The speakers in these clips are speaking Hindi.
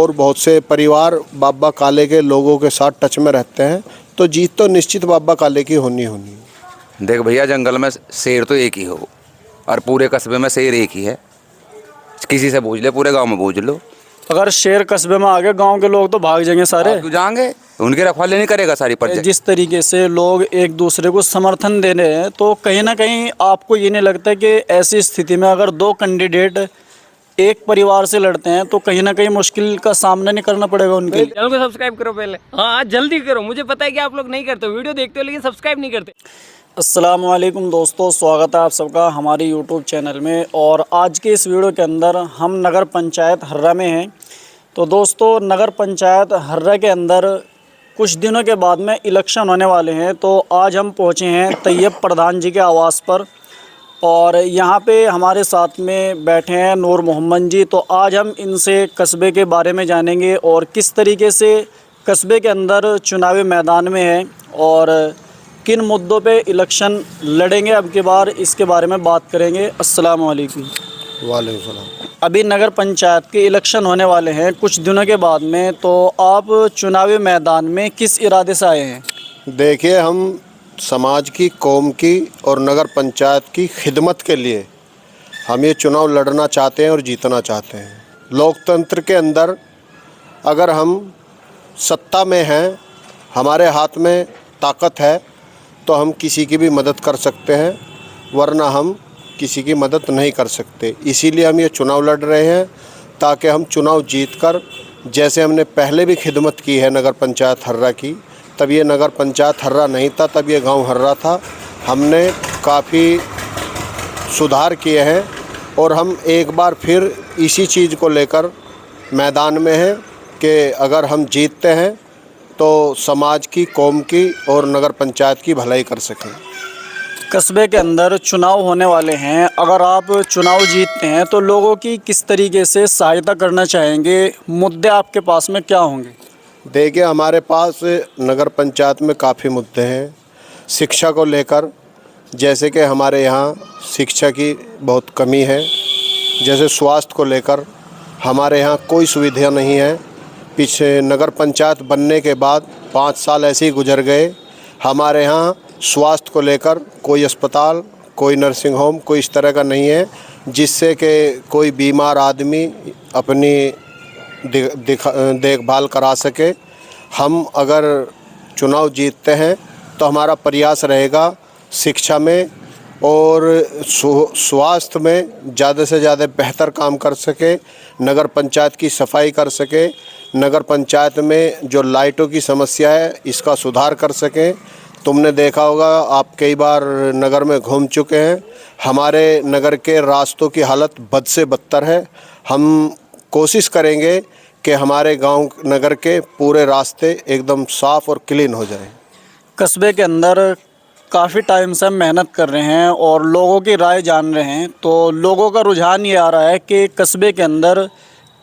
और बहुत से परिवार बाबा काले के लोगों के साथ टच में रहते हैं, तो जीत तो निश्चित बाबा काले की होनी होनी है। देख भैया, जंगल में शेर तो एक ही हो और पूरे कस्बे में शेर एक ही है। किसी से पूछ ले, पूरे गांव में पूछ लो। अगर शेर कस्बे में आ गए, गांव के लोग तो भाग जाएंगे सारे। क्यों जाएंगे? उनकी रखवाली नहीं करेगा सारी प्रजा। जिस तरीके से लोग एक दूसरे को समर्थन दे रहे हैं, तो कहीं ना कहीं आपको ये नहीं लगता कि ऐसी स्थिति में अगर दो कैंडिडेट एक परिवार से लड़ते हैं तो कहीं ना कहीं मुश्किल का सामना नहीं करना पड़ेगा उनके लिए? चैनल को सब्सक्राइब करो पहले। हाँ, जल्दी करो। मुझे पता है कि आप लोग नहीं करते, वीडियो देखते हो लेकिन सब्सक्राइब नहीं करते। अस्सलाम वालेकुम दोस्तों, स्वागत है आप सबका हमारे यूट्यूब चैनल में। और आज के इस वीडियो के अंदर हम नगर पंचायत हर्रा में हैं। तो दोस्तों, नगर पंचायत हर्रा के अंदर कुछ दिनों के बाद में इलेक्शन होने वाले हैं। तो आज हम पहुंचे हैं तैयब प्रधान जी के आवास पर और यहाँ पे हमारे साथ में बैठे हैं नूर मोहम्मद जी। तो आज हम इनसे कस्बे के बारे में जानेंगे और किस तरीके से कस्बे के अंदर चुनावी मैदान में है और किन मुद्दों पे इलेक्शन लड़ेंगे अब की बार, इसके बारे में बात करेंगे। अस्सलाम वालेकुम। वालेकुम सलाम। अभी नगर पंचायत के इलेक्शन होने वाले हैं कुछ दिनों के बाद में, तो आप चुनावी मैदान में किस इरादे से आए हैं? देखिए, हम समाज की, कौम की और नगर पंचायत की खिदमत के लिए हम ये चुनाव लड़ना चाहते हैं और जीतना चाहते हैं। लोकतंत्र के अंदर अगर हम सत्ता में हैं, हमारे हाथ में ताकत है, तो हम किसी की भी मदद कर सकते हैं, वरना हम किसी की मदद नहीं कर सकते। इसीलिए हम ये चुनाव लड़ रहे हैं ताकि हम चुनाव जीतकर, जैसे हमने पहले भी खिदमत की है नगर पंचायत हर्रा की, तब ये नगर पंचायत हर्रा नहीं था, तब ये गांव हर्रा था। हमने काफ़ी सुधार किए हैं और हम एक बार फिर इसी चीज़ को लेकर मैदान में हैं कि अगर हम जीतते हैं तो समाज की, कौम की और नगर पंचायत की भलाई कर सकें। कस्बे के अंदर चुनाव होने वाले हैं, अगर आप चुनाव जीतते हैं तो लोगों की किस तरीके से सहायता करना चाहेंगे? मुद्दे आपके पास में क्या होंगे? देखिए, हमारे पास नगर पंचायत में काफ़ी मुद्दे हैं। शिक्षा को लेकर, जैसे कि हमारे यहाँ शिक्षा की बहुत कमी है। जैसे स्वास्थ्य को लेकर हमारे यहाँ कोई सुविधा नहीं है। पीछे नगर पंचायत बनने के बाद 5 साल ऐसे ही गुजर गए, हमारे यहाँ स्वास्थ्य को लेकर कोई अस्पताल, कोई नर्सिंग होम, कोई इस तरह का नहीं है जिससे कि कोई बीमार आदमी अपनी देखभाल करा सके। हम अगर चुनाव जीतते हैं तो हमारा प्रयास रहेगा शिक्षा में और स्वास्थ्य में ज़्यादा से ज़्यादा बेहतर काम कर सके, नगर पंचायत की सफाई कर सके, नगर पंचायत में जो लाइटों की समस्या है इसका सुधार कर सकें। तुमने देखा होगा, आप कई बार नगर में घूम चुके हैं, हमारे नगर के रास्तों की हालत बद से बदतर है। हम कोशिश करेंगे कि हमारे गांव नगर के पूरे रास्ते एकदम साफ़ और क्लीन हो जाएं। कस्बे के अंदर काफ़ी टाइम से हम मेहनत कर रहे हैं और लोगों की राय जान रहे हैं, तो लोगों का रुझान ये आ रहा है कि कस्बे के अंदर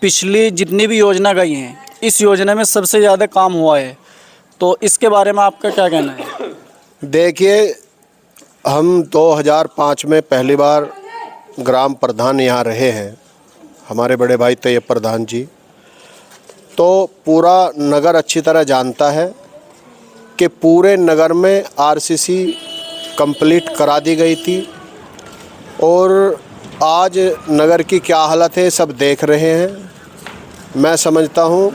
पिछली जितनी भी योजना गई हैं, इस योजना में सबसे ज़्यादा काम हुआ है। तो इसके बारे में आपका क्या कहना है? देखिए, हम 2005 में पहली बार ग्राम प्रधान यहाँ रहे हैं, हमारे बड़े भाई तैयब प्रधान जी। तो पूरा नगर अच्छी तरह जानता है कि पूरे नगर में आरसीसी कंप्लीट करा दी गई थी और आज नगर की क्या हालत है सब देख रहे हैं। मैं समझता हूँ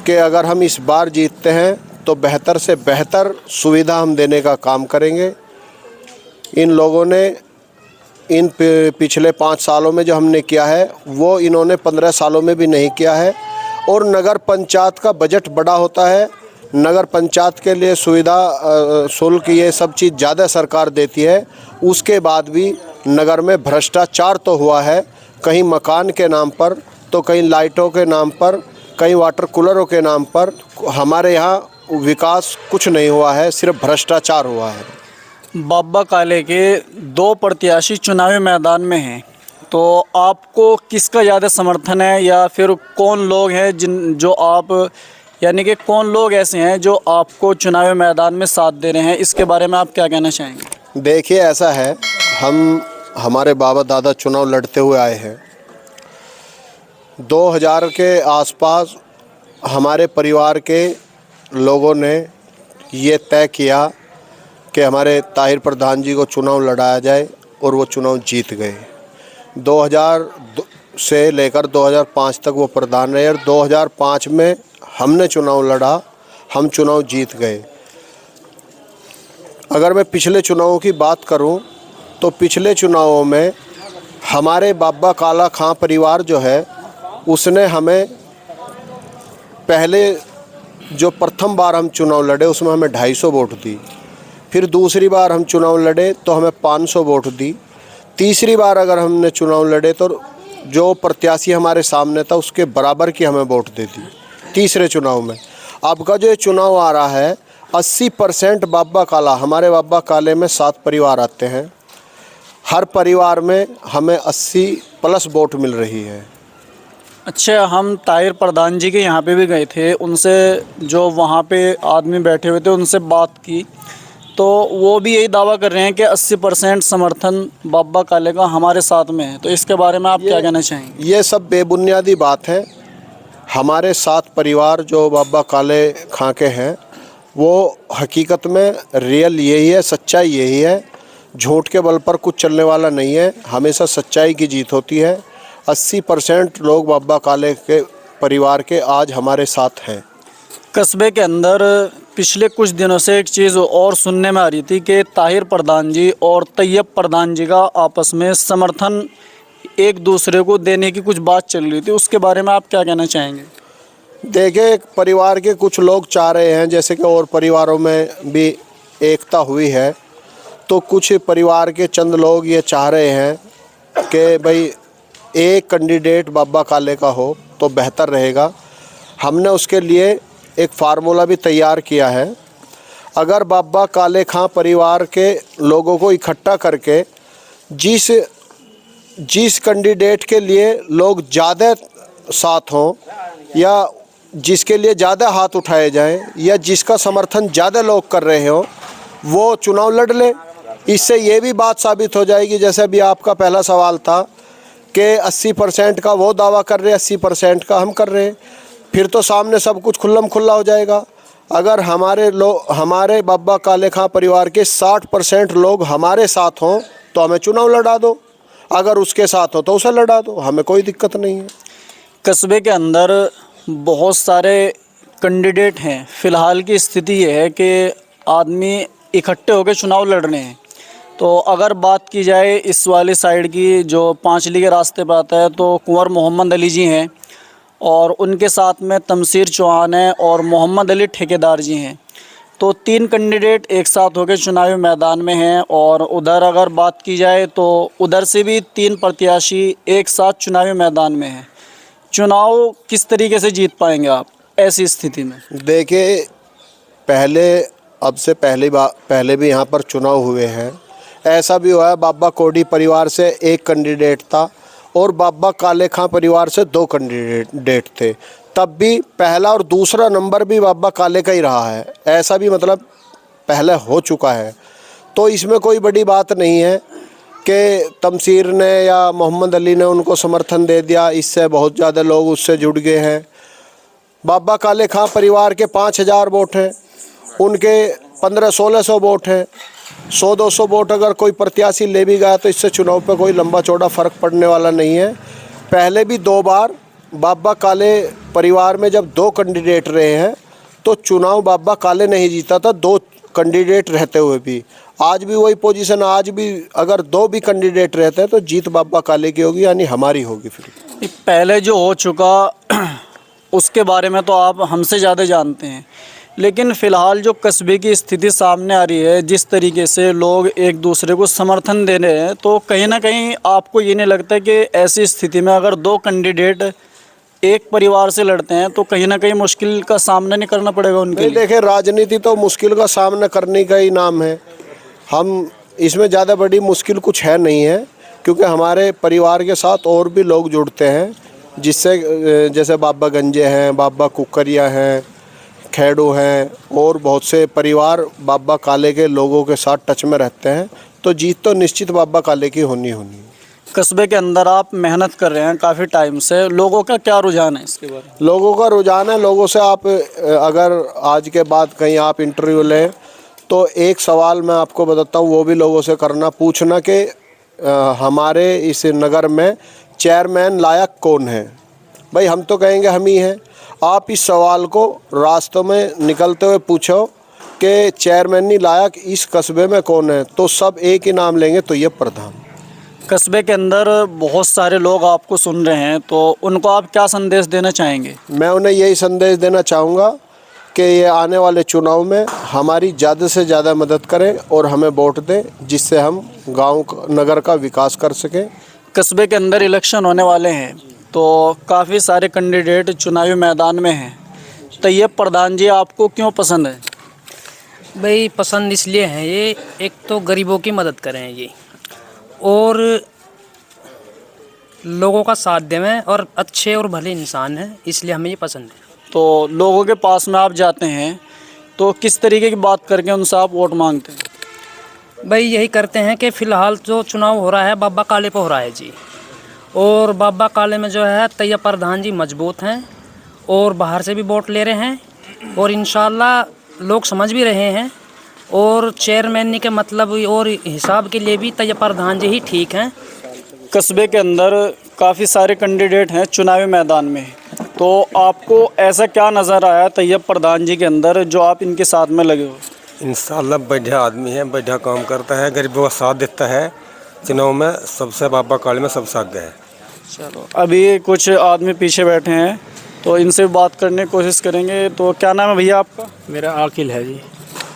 कि अगर हम इस बार जीतते हैं तो बेहतर से बेहतर सुविधा हम देने का काम करेंगे। इन लोगों ने इन पिछले 5 सालों में जो हमने किया है वो इन्होंने 15 सालों में भी नहीं किया है। और नगर पंचायत का बजट बड़ा होता है, नगर पंचायत के लिए सुविधा शुल्क ये सब चीज़ ज़्यादा सरकार देती है। उसके बाद भी नगर में भ्रष्टाचार तो हुआ है, कहीं मकान के नाम पर, तो कहीं लाइटों के नाम पर, कहीं वाटर कूलरों के नाम पर। हमारे यहाँ विकास कुछ नहीं हुआ है, सिर्फ भ्रष्टाचार हुआ है। बाबा काले के 2 प्रत्याशी चुनावी मैदान में हैं, तो आपको किसका ज़्यादा समर्थन है या फिर कौन लोग हैं जो आप, यानी कि कौन लोग ऐसे हैं जो आपको चुनावी मैदान में साथ दे रहे हैं? इसके बारे में आप क्या कहना चाहेंगे? देखिए, ऐसा है, हमारे बाबा दादा चुनाव लड़ते हुए आए हैं। 2000 के आसपास हमारे परिवार के लोगों ने ये तय किया कि हमारे ताहिर प्रधान जी को चुनाव लड़ाया जाए और वो चुनाव जीत गए। 2000 से लेकर 2005 तक वो प्रधान रहे और 2005 में हमने चुनाव लड़ा, हम चुनाव जीत गए। अगर मैं पिछले चुनावों की बात करूं तो पिछले चुनावों में हमारे बाबा काला खां परिवार जो है उसने हमें पहले जो प्रथम बार हम चुनाव लड़े उसमें हमें 250 वोट दी। फिर दूसरी बार हम चुनाव लड़े तो हमें 500 वोट दी। तीसरी बार अगर हमने चुनाव लड़े तो जो प्रत्याशी हमारे सामने था उसके बराबर की हमें वोट दे दी तीसरे चुनाव में। अब का जो ये चुनाव आ रहा है 80% बाबा काला, हमारे बाबा काले में 7 परिवार आते हैं, हर परिवार में हमें 80+ वोट मिल रही है। अच्छा, हम ताहिर प्रधान जी के यहाँ पे भी गए थे, उनसे जो वहाँ पे आदमी बैठे हुए थे उनसे बात की तो वो भी यही दावा कर रहे हैं कि 80% समर्थन बाबा काले का हमारे साथ में है। तो इसके बारे में आप क्या कहना चाहेंगे? ये सब बेबुनियादी बात है। हमारे 7 परिवार जो बाबा काले खां के हैं वो हकीकत में रियल यही है, सच्चाई यही है। झूठ के बल पर कुछ चलने वाला नहीं है, हमेशा सच्चाई की जीत होती है। 80% लोग बाबा काले के परिवार के आज हमारे साथ हैं। कस्बे के अंदर पिछले कुछ दिनों से एक चीज़ और सुनने में आ रही थी कि ताहिर प्रधान जी और तैयब प्रधान जी का आपस में समर्थन एक दूसरे को देने की कुछ बात चल रही थी, उसके बारे में आप क्या कहना चाहेंगे? देखिए, एक परिवार के कुछ लोग चाह रहे हैं, जैसे कि और परिवारों में भी एकता हुई है, तो कुछ परिवार के चंद लोग ये चाह रहे हैं कि भाई एक कैंडिडेट बाबा काले का हो तो बेहतर रहेगा। हमने उसके लिए एक फार्मूला भी तैयार किया है। अगर बाबा काले खां परिवार के लोगों को इकट्ठा करके जिस कैंडिडेट के लिए लोग ज़्यादा साथ हों या जिसके लिए ज़्यादा हाथ उठाए जाएं या जिसका समर्थन ज़्यादा लोग कर रहे हों वो चुनाव लड़ ले। इससे ये भी बात साबित हो जाएगी, जैसे अभी आपका पहला सवाल था कि 80% का वो दावा कर रहे हैं, 80% का हम कर रहे हैं, फिर तो सामने सब कुछ खुल्लम खुल्ला हो जाएगा। अगर हमारे बाबा काले खां परिवार के 60% लोग हमारे साथ हों तो हमें चुनाव लड़ा दो, अगर उसके साथ हो तो उसे लड़ा दो, हमें कोई दिक्कत नहीं है। कस्बे के अंदर बहुत सारे कैंडिडेट हैं, फ़िलहाल की स्थिति ये है कि आदमी इकट्ठे होकर चुनाव लड़ रहे हैं। तो अगर बात की जाए इस वाली साइड की जो पांचली के रास्ते पर आता है तो कुंवर मोहम्मद अली जी हैं और उनके साथ में तमसीर चौहान है और मोहम्मद अली ठेकेदार जी हैं। तो 3 कैंडिडेट एक साथ होकर चुनावी मैदान में हैं और उधर अगर बात की जाए तो उधर से भी 3 प्रत्याशी एक साथ चुनावी मैदान में हैं। चुनाव किस तरीके से जीत पाएंगे आप ऐसी स्थिति में? देखिए, पहले भी यहाँ पर चुनाव हुए हैं। ऐसा भी हुआ है, बाबा कोडी परिवार से एक कैंडिडेट था और बाबा काले खां परिवार से 2 कैंडिडेट थे, तब भी पहला और दूसरा नंबर भी बाबा काले का ही रहा है। ऐसा भी मतलब पहले हो चुका है। तो इसमें कोई बड़ी बात नहीं है कि तमसीर ने या मोहम्मद अली ने उनको समर्थन दे दिया, इससे बहुत ज़्यादा लोग उससे जुड़ गए हैं। बाबा काले खां परिवार के 5000 वोट हैं, उनके 1500-1600 वोट हैं। 100-200 वोट अगर कोई प्रत्याशी ले भी गया तो इससे चुनाव पे कोई लंबा चौड़ा फ़र्क पड़ने वाला नहीं है। पहले भी 2 बार बाबा काले परिवार में जब 2 कैंडिडेट रहे हैं तो चुनाव बाबा काले नहीं जीता था, 2 कैंडिडेट रहते हुए भी। आज भी वही पोजीशन, आज भी अगर 2 भी कैंडिडेट रहते हैं तो जीत बाबा काले की होगी, यानी हमारी होगी। फिर पहले जो हो चुका उसके बारे में तो आप हमसे ज़्यादा जानते हैं, लेकिन फ़िलहाल जो कस्बे की स्थिति सामने आ रही है, जिस तरीके से लोग एक दूसरे को समर्थन दे रहे हैं, तो कहीं ना कहीं आपको ये नहीं लगता कि ऐसी स्थिति में अगर 2 कैंडिडेट एक परिवार से लड़ते हैं तो कहीं ना कहीं मुश्किल का सामना नहीं करना पड़ेगा उनके लिए? देखिए, राजनीति तो मुश्किल का सामना करने का ही नाम है। हम इसमें ज़्यादा बड़ी मुश्किल कुछ है नहीं है, क्योंकि हमारे परिवार के साथ और भी लोग जुड़ते हैं, जिससे जैसे बाबा गंजे हैं, बाबा कुकरिया हैं, खेड़ू हैं और बहुत से परिवार बाबा काले के लोगों के साथ टच में रहते हैं। तो जीत तो निश्चित बाबा काले की होनी। कस्बे के अंदर आप मेहनत कर रहे हैं काफ़ी टाइम से, लोगों का क्या रुझान है इसके बारे में? लोगों का रुझान है, लोगों से आप अगर आज के बाद कहीं आप इंटरव्यू लें तो एक सवाल मैं आपको बताता हूँ, वो भी लोगों से करना, पूछना कि हमारे इस नगर में चेयरमैन लायक कौन है। भाई हम तो कहेंगे हम ही हैं। आप इस सवाल को रास्तों में निकलते हुए पूछो कि चेयरमैन लायक इस कस्बे में कौन है, तो सब एक ही नाम लेंगे, तो ये प्रधान। कस्बे के अंदर बहुत सारे लोग आपको सुन रहे हैं, तो उनको आप क्या संदेश देना चाहेंगे? मैं उन्हें यही संदेश देना चाहूँगा कि ये आने वाले चुनाव में हमारी ज़्यादा से ज़्यादा मदद करें और हमें वोट दें, जिससे हम गांव नगर का विकास कर सकें। कस्बे के अंदर इलेक्शन होने वाले हैं, तो काफ़ी सारे कैंडिडेट चुनावी मैदान में हैं। तैयब प्रधान जी आपको क्यों पसंद है? भाई पसंद इसलिए है, ये एक तो गरीबों की मदद करें ये, और लोगों का साथ देवें, और अच्छे और भले इंसान हैं, इसलिए हमें ये पसंद है। तो लोगों के पास में आप जाते हैं तो किस तरीके की बात करके उनसे आप वोट मांगते हैं? भाई यही करते हैं कि फ़िलहाल जो चुनाव हो रहा है बाबा काले पे हो रहा है जी, और बाबा काले में जो है तैयब प्रधान जी मजबूत हैं और बाहर से भी वोट ले रहे हैं, और इंशाल्लाह लोग समझ भी रहे हैं, और चेयरमैन के मतलब और हिसाब के लिए भी तैयब प्रधान जी ही ठीक हैं। कस्बे के अंदर काफ़ी सारे कैंडिडेट हैं चुनावी मैदान में, तो आपको ऐसा क्या नज़र आया तैयब प्रधान जी के अंदर जो आप इनके साथ में लगे हो? इंशाल्लाह बढ़िया आदमी है, बढ़िया काम करता है, गरीबों का साथ देता है। चुनाव में सबसे बाबा काले में सबसे आगे है। चलो, अभी कुछ आदमी पीछे बैठे हैं तो इनसे बात करने की कोशिश करेंगे। तो क्या नाम है भैया आपका? मेरा आकिल है जी।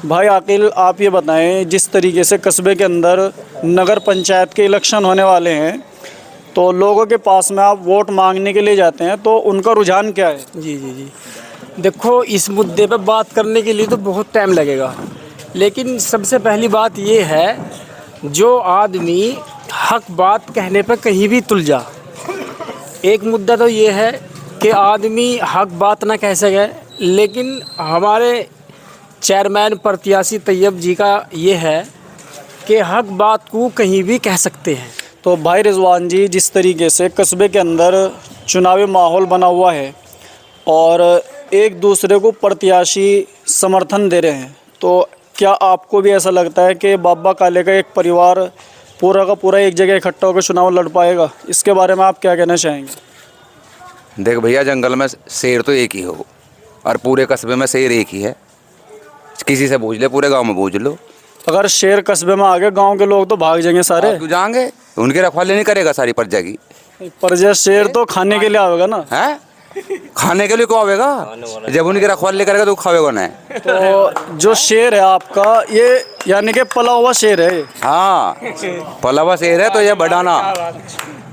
भाई आकिल, आप ये बताएं, जिस तरीके से कस्बे के अंदर नगर पंचायत के इलेक्शन होने वाले हैं, तो लोगों के पास में आप वोट मांगने के लिए जाते हैं, तो उनका रुझान क्या है? जी जी जी देखो, इस मुद्दे पे बात करने के लिए तो बहुत टाइम लगेगा, लेकिन सबसे पहली बात ये है, जो आदमी हक बात कहने पर कहीं भी तुल जा। एक मुद्दा तो ये है कि आदमी हक बात ना कह सके, लेकिन हमारे चेयरमैन प्रत्याशी तैयब जी का ये है कि हक बात को कहीं भी कह सकते हैं। तो भाई रिजवान जी, जिस तरीके से कस्बे के अंदर चुनावी माहौल बना हुआ है और एक दूसरे को प्रत्याशी समर्थन दे रहे हैं, तो क्या आपको भी ऐसा लगता है कि बाबा काले का एक परिवार पूरा का पूरा एक जगह इकट्ठा होकर चुनाव लड़ पाएगा? इसके बारे में आप क्या कहना चाहेंगे? देख भैया, जंगल में शेर तो एक ही हो और पूरे कस्बे में शेर एक ही है। किसी से पूछ ले, पूरे गांव में पूछ लो। अगर शेर कस्बे में आ गए, गांव के लोग तो भाग जाएंगे सारे। क्यों जाएंगे? उनकी रखवाली नहीं करेगा सारी प्रजा की। पर जो शेर तो खाने के लिए आएगा ना। है खाने के लिए क्यों आवेगा? जब उनकी रखवाली करेगा तो खावेगा ना। तो जो शेर है आपका, ये यानी कि पला हुआ शेर है? हाँ, पला हुआ शेर है, तो ये बढ़ाना।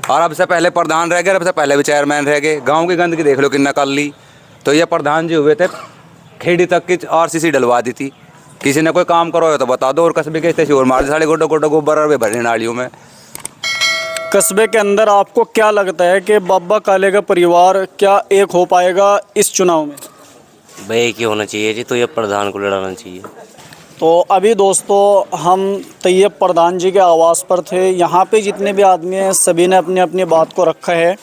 और अब से पहले प्रधान रह गए, अब से पहले भी चेयरमैन रह गए। गांव की गंदगी देख लो कितना कर ली। तो ये प्रधान जी हुए थे, खेड़ी तक की RCC डलवा दी थी। किसी ने कोई काम करो तो बता दो, और कस्बे के शोर मार दे साढ़े गोटो गोटो गोबर भरे नालियों में। कस्बे के अंदर आपको क्या लगता है कि बाबा काले का परिवार क्या एक हो पाएगा इस चुनाव में? भाई एक ही होना चाहिए जी, तो ये प्रधान को लड़ाना चाहिए। तो अभी दोस्तों हम तैयब प्रधान जी के आवास पर थे। यहाँ पे जितने भी आदमी हैं सभी ने अपनी अपनी बात को रखा है,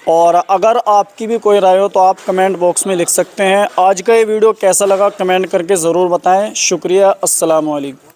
और अगर आपकी भी कोई राय हो तो आप कमेंट बॉक्स में लिख सकते हैं। आज का ये वीडियो कैसा लगा कमेंट करके ज़रूर बताएं। शुक्रिया, अस्सलाम वालेकुम।